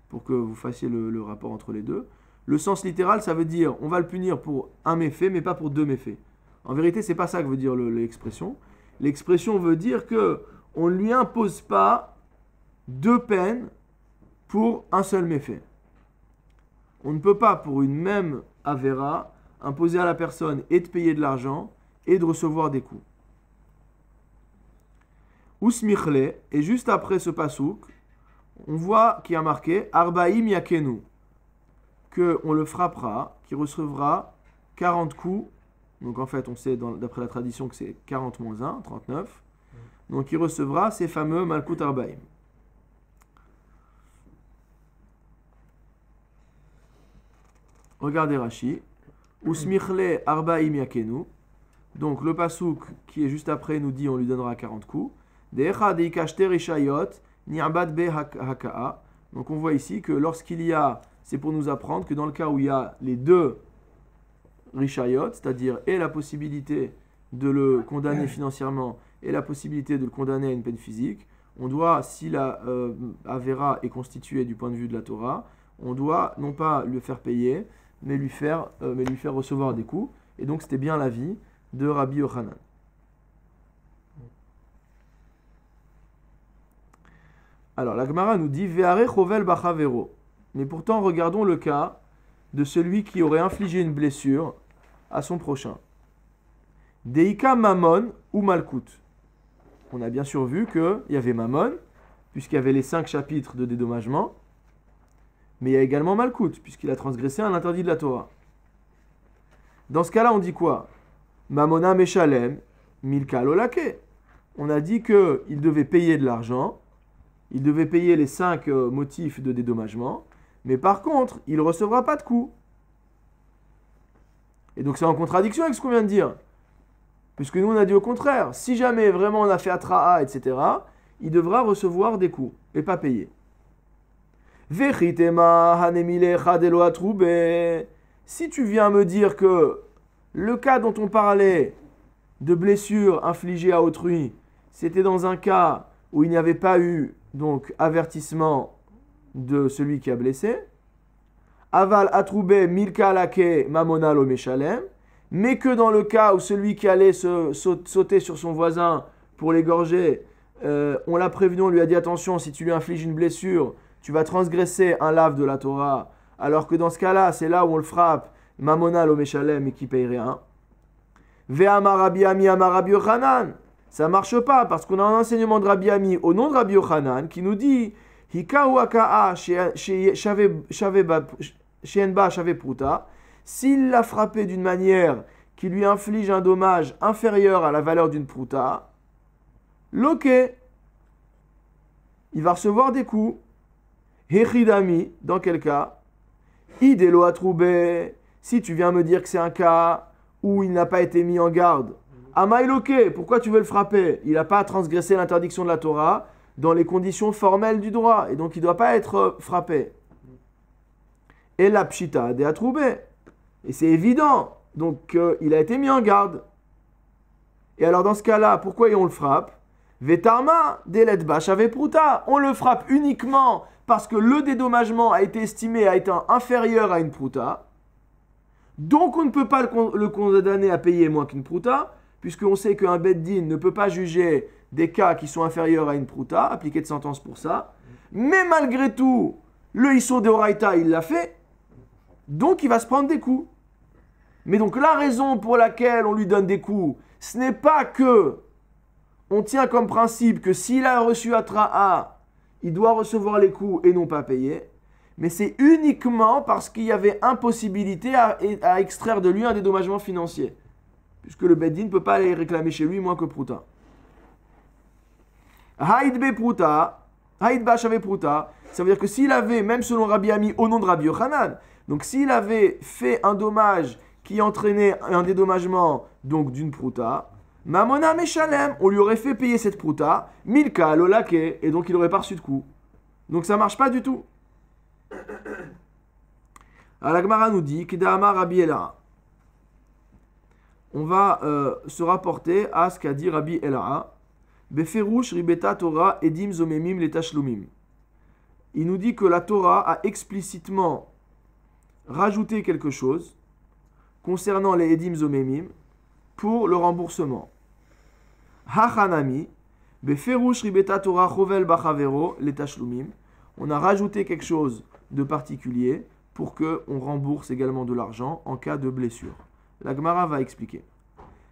pour que vous fassiez le rapport entre les deux. Le sens littéral, ça veut dire on va le punir pour un méfait, mais pas pour deux méfaits. En vérité, c'est pas ça que veut dire l'expression. L'expression veut dire que on ne lui impose pas deux peines pour un seul méfait. On ne peut pas, pour une même avéra, imposer à la personne et de payer de l'argent et de recevoir des coups. Usmichle, et juste après ce pasouk, on voit qu'il y a marqué Arbaïm Yakenu, qu'on le frappera, qu'il recevra 40 coups. Donc en fait, on sait d'après la tradition que c'est 40 moins 1, 39. Donc il recevra ces fameux Malkut Arbaïm. Regardez Rashi. Usmichle Arbaïm Yakenu. Donc le pasouk qui est juste après nous dit on lui donnera 40 coups. Decha deikashter ishayot ni'abad be haka'a. Donc on voit ici que lorsqu'il y a, c'est pour nous apprendre que dans le cas où il y a les deux rishayot, c'est-à-dire et la possibilité de le condamner financièrement et la possibilité de le condamner à une peine physique, on doit, si la avéra est constituée du point de vue de la Torah, on doit non pas le faire payer, mais lui faire recevoir des coups. Et donc c'était bien l'avis de Rabbi Yochanan. Alors la Gemara nous dit Ve'are chovel bachavero. Mais pourtant regardons le cas de celui qui aurait infligé une blessure à son prochain. Deika mamon ou malkout. on a bien sûr vu qu'il y avait Mammon, puisqu'il y avait les 5 chapitres de dédommagement, mais il y a également Malkout, puisqu'il a transgressé un interdit de la Torah. Dans ce cas-là, on dit quoi? Mamona Meshalem, Milka Lolake. On a dit qu'il devait payer de l'argent, il devait payer les 5 motifs de dédommagement, mais par contre, il ne recevra pas de coup. Et donc c'est en contradiction avec ce qu'on vient de dire. Puisque nous on a dit au contraire, si jamais vraiment on a fait Atra'a, etc., il devra recevoir des coups et pas payer. Si tu viens me dire que le cas dont on parlait de blessure infligée à autrui, c'était dans un cas où il n'y avait pas eu donc avertissement de celui qui a blessé, aval atroubé milka lake mamona lo meshalem, mais que dans le cas où celui qui allait sauter sur son voisin pour l'égorger, on l'a prévenu, on lui a dit attention, si tu lui infliges une blessure, tu vas transgresser un lave de la Torah, alors que dans ce cas-là, c'est là où on le frappe, mamona lo meshalem, et qui paye rien. Ve'amar Rabbi Ami amar Rabbi Yochanan, ça marche pas parce qu'on a un enseignement de Rabbi Ami au nom de Rabbi Yochanan qui nous dit Hika ou aka'a she'enba shave pruta, s'il l'a frappé d'une manière qui lui inflige un dommage inférieur à la valeur d'une pruta, loke, il va recevoir des coups. Hechidami, dans quel cas? Idelo atroubé, si tu viens me dire que c'est un cas où il n'a pas été mis en garde. Amaïloke, pourquoi tu veux le frapper? Il n'a pas transgressé l'interdiction de la Torah dans les conditions formelles du droit, et donc il ne doit pas être frappé. Et la pshita de atroubé, et c'est évident, donc il a été mis en garde. Et alors dans ce cas-là, pourquoi on le frappe? Vetarma, deletba shave pruta, on le frappe uniquement parce que le dédommagement a été estimé à être inférieur à une pruta. Donc on ne peut pas le condamner à payer moins qu'une pruta, puisqu'on sait qu'un beddin ne peut pas juger des cas qui sont inférieurs à une pruta, appliquer de sentence pour ça. Mais malgré tout, le Issur de Oraïta, il l'a fait, donc il va se prendre des coups. Mais donc la raison pour laquelle on lui donne des coups, ce n'est pas que on tient comme principe que s'il a reçu Atra'a, il doit recevoir les coups et non pas payer, mais c'est uniquement parce qu'il y avait impossibilité à extraire de lui un dédommagement financier, puisque le Beddin ne peut pas aller réclamer chez lui moins que Pruta. Haïd be Pruta, Haïd ba shave Pruta, ça veut dire que s'il avait, même selon Rabbi Ami, au nom de Rabbi Yochanan, donc s'il avait fait un dommage qui entraînait un dédommagement donc d'une Pruta, Mamona Meshalem, on lui aurait fait payer cette Pruta, Milka Lolake, et donc il n'aurait pas reçu de coup. Donc ça ne marche pas du tout. Alors la Gemara nous dit Kedama Rabbi Ela. On va se rapporter à ce qu'a dit Rabbi Ela. Beferush ribeta Torah edim zomemim letachlumim. Il nous dit que la Torah a explicitement rajouté quelque chose concernant les edim zomemim pour le remboursement. Hachanami beferush ribeta Torah chovel bachavero letachlumim. On a rajouté quelque chose de particulier pour qu'on rembourse également de l'argent en cas de blessure. La Gemara va expliquer.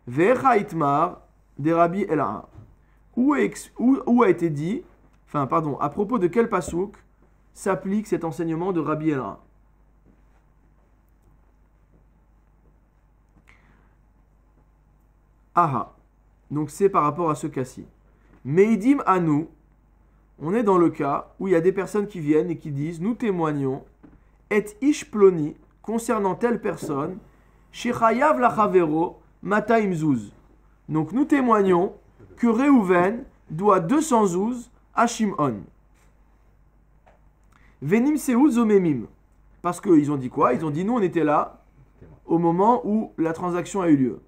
Ve'echa itmar de Rabbi Ela. Où a été dit, à propos de quel pasouk s'applique cet enseignement de Rabbi Ela? Aha. Donc c'est par rapport à ce cas-ci. Meidim Anou, on est dans le cas où il y a des personnes qui viennent et qui disent, nous témoignons, et ishploni, concernant telle personne, shechayav lachavero mataim zuz. Donc nous témoignons que Réhouven doit 200 zouz à Shimon. Venim seouz zomemim. Parce qu'ils ont dit quoi? Ils ont dit, nous on était là au moment où la transaction a eu lieu.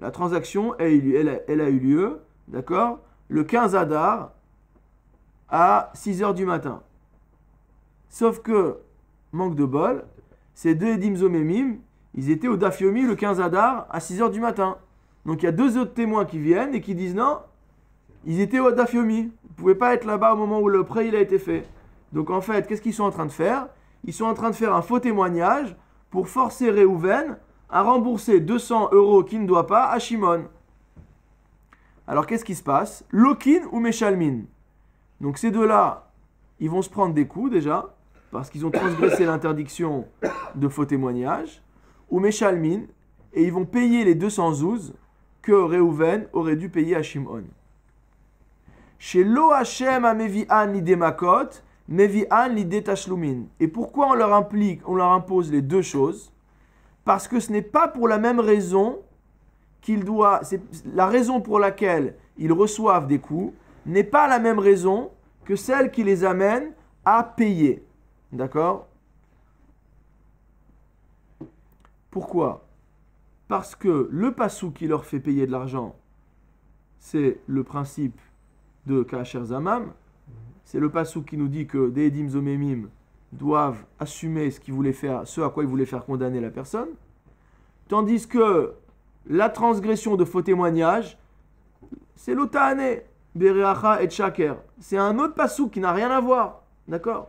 La transaction, elle a eu lieu, d'accord, le 15 Adar à 6h du matin. Sauf que, manque de bol, ces deux Edim Zomemim, ils étaient au Daf Yomi le 15 Adar à 6h du matin. Donc il y a deux autres témoins qui viennent et qui disent non, ils étaient au Daf Yomi. Ils ne pouvaient pas être là-bas au moment où le prêt il a été fait. Donc en fait, qu'est-ce qu'ils sont en train de faire? Ils sont en train de faire un faux témoignage pour forcer Réhouven à rembourser 200 € qu'il ne doit pas à Shimon. Alors qu'est-ce qui se passe? Lokin ou Meshalmin. Donc ces deux-là, ils vont se prendre des coups déjà, parce qu'ils ont transgressé l'interdiction de faux témoignage, ou Meshalmin, et ils vont payer les 200 zouz que Réhouven aurait dû payer à Shimon. Chez Lo Hashem a Mevi'an l'idée Makot, Mevi'an l'idée Tashlumin. Et pourquoi on leur impose les deux choses? Parce que ce n'est pas pour la même raison c'est la raison pour laquelle ils reçoivent des coups n'est pas la même raison que celle qui les amène à payer. D'accord? Pourquoi? Parce que le passou qui leur fait payer de l'argent, c'est le principe de Kacher Zamam. C'est le passou qui nous dit que des Edim Zomemim doivent assumer ce à quoi ils voulaient faire condamner la personne. Tandis que la transgression de faux témoignages, c'est l'Otahane, Bereacha et Shaker. C'est un autre passou qui n'a rien à voir. D'accord?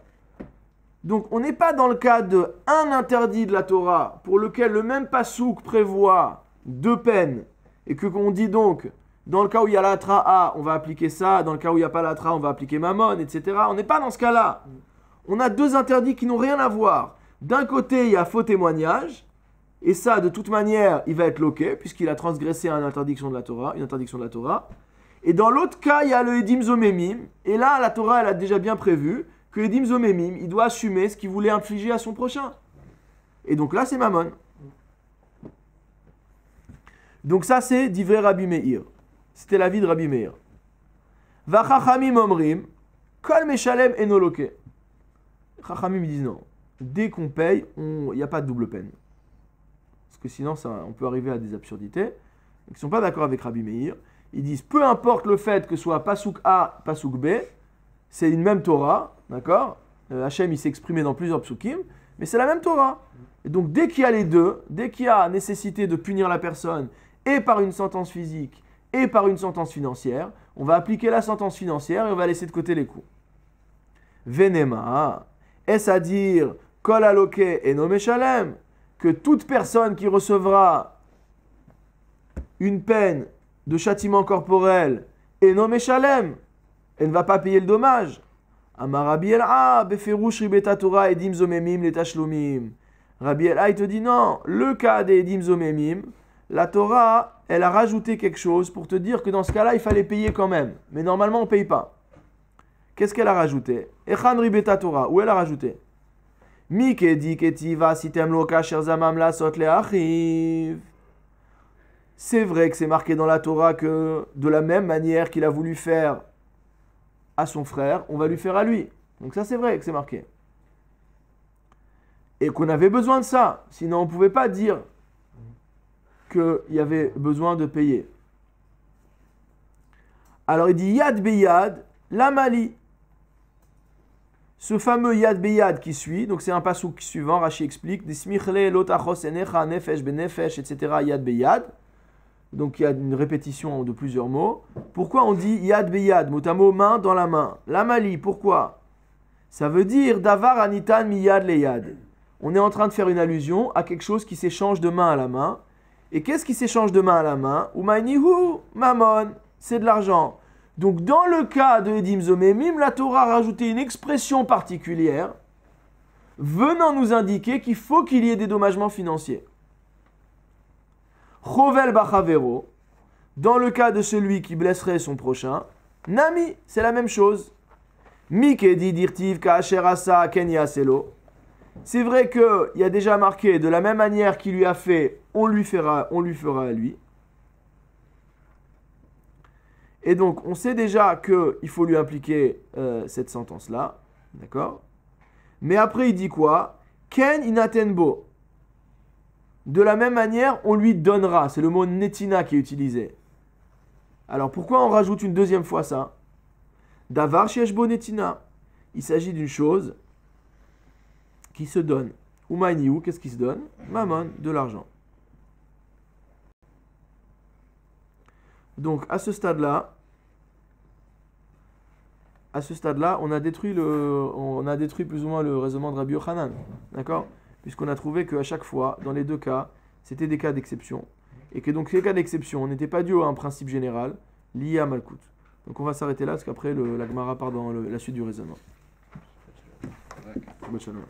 Donc on n'est pas dans le cas de un interdit de la Torah pour lequel le même passouk prévoit deux peines et que qu'on dit donc dans le cas où il y a la tra'a, on va appliquer ça, dans le cas où il n'y a pas la tra'a, on va appliquer mammon, etc. On n'est pas dans ce cas-là. On a deux interdits qui n'ont rien à voir. D'un côté, il y a faux témoignage, et ça, de toute manière, il va être loqué, puisqu'il a transgressé une interdiction de la Torah. Et dans l'autre cas, il y a le Edim Zomemim, et là, la Torah, elle a déjà bien prévu que Edim Zomemim, il doit assumer ce qu'il voulait infliger à son prochain. Et donc là, c'est mammon. Donc ça, c'est Divrei Rabbi Meir. C'était l'avis de Rabbi Meir. Vachachamim omrim, kol meshalem enoloke. Chachamim disent non. Dès qu'on paye, il n'y a pas de double peine. Parce que sinon, on peut arriver à des absurdités. Ils ne sont pas d'accord avec Rabbi Meir. Ils disent, peu importe le fait que ce soit Pasuk A, Pasuk B, c'est une même Torah, d'accord? Hachem, il s'est exprimé dans plusieurs psukim, mais c'est la même Torah. Et donc, dès qu'il y a les deux, dès qu'il y a nécessité de punir la personne, et par une sentence physique, et par une sentence financière, on va appliquer la sentence financière et on va laisser de côté les coups. Venema, est-ce à dire, kol aloke et nomeshalem, que toute personne qui recevra une peine de châtiment corporel et nomeshalem, elle ne va pas payer le dommage. Amar Rabbi El'a, beferush ribeta Torah edim zomemim le tashlumim. Rabbi El'a, il te dit non, le cas des edim zomemim, la Torah, elle a rajouté quelque chose pour te dire que dans ce cas-là, il fallait payer quand même. Mais normalement, on ne paye pas. Qu'est-ce qu'elle a rajouté? Echan ribeta Torah. Où elle a rajouté? Mikedi ketiva sitem lo kasher zamam la sot le achiv. C'est vrai que c'est marqué dans la Torah que de la même manière qu'il a voulu faire à son frère, on va lui faire à lui. Donc ça, c'est vrai que c'est marqué. Et qu'on avait besoin de ça. Sinon, on ne pouvait pas dire qu'il y avait besoin de payer. Alors il dit Yad Beyad, la Mali. Ce fameux Yad Beyad qui suit, donc c'est un passouk suivant, Rashi explique, Dismichle lotachos enecha nefesh benefesh, etc. Yad Beyad. Donc il y a une répétition de plusieurs mots. Pourquoi on dit Yad Beyad, mot à mot, main dans la main? La Mali, pourquoi? Ça veut dire Davar anitan miyad leyad. On est en train de faire une allusion à quelque chose qui s'échange de main à la main. Et qu'est-ce qui s'échange de main à la main? Umaynihu, mamon, c'est de l'argent. Donc dans le cas de Edim Zomemim, la Torah a rajouté une expression particulière venant nous indiquer qu'il faut qu'il y ait des dédommagements financiers. Chovel bachavero, dans le cas de celui qui blesserait son prochain, Nami, c'est la même chose. Mikedi dirtiv ka'asher asa ken yaselo. C'est vrai qu'il y a déjà marqué, de la même manière qu'il lui a fait, on lui fera à lui. Et donc, on sait déjà qu'il faut lui appliquer cette sentence-là. D'accord? Mais après, il dit quoi? Ken inatenbo. De la même manière, on lui donnera. C'est le mot netina qui est utilisé. Alors, pourquoi on rajoute une deuxième fois ça? Davar sheshbo netina. Il s'agit d'une chose qui se donne. Umayniou, qu'est-ce qui se donne? Mammon, de l'argent. Donc, à ce stade-là, on a détruit plus ou moins le raisonnement de Rabbi Yochanan. D'accord? Puisqu'on a trouvé qu'à chaque fois, dans les deux cas, c'était des cas d'exception. Et que donc ces cas d'exception n'étaient pas dus à un principe général, Lié à Malkout. Donc on va s'arrêter là parce qu'après la Gemara part dans la suite du raisonnement. Shabbat shalom.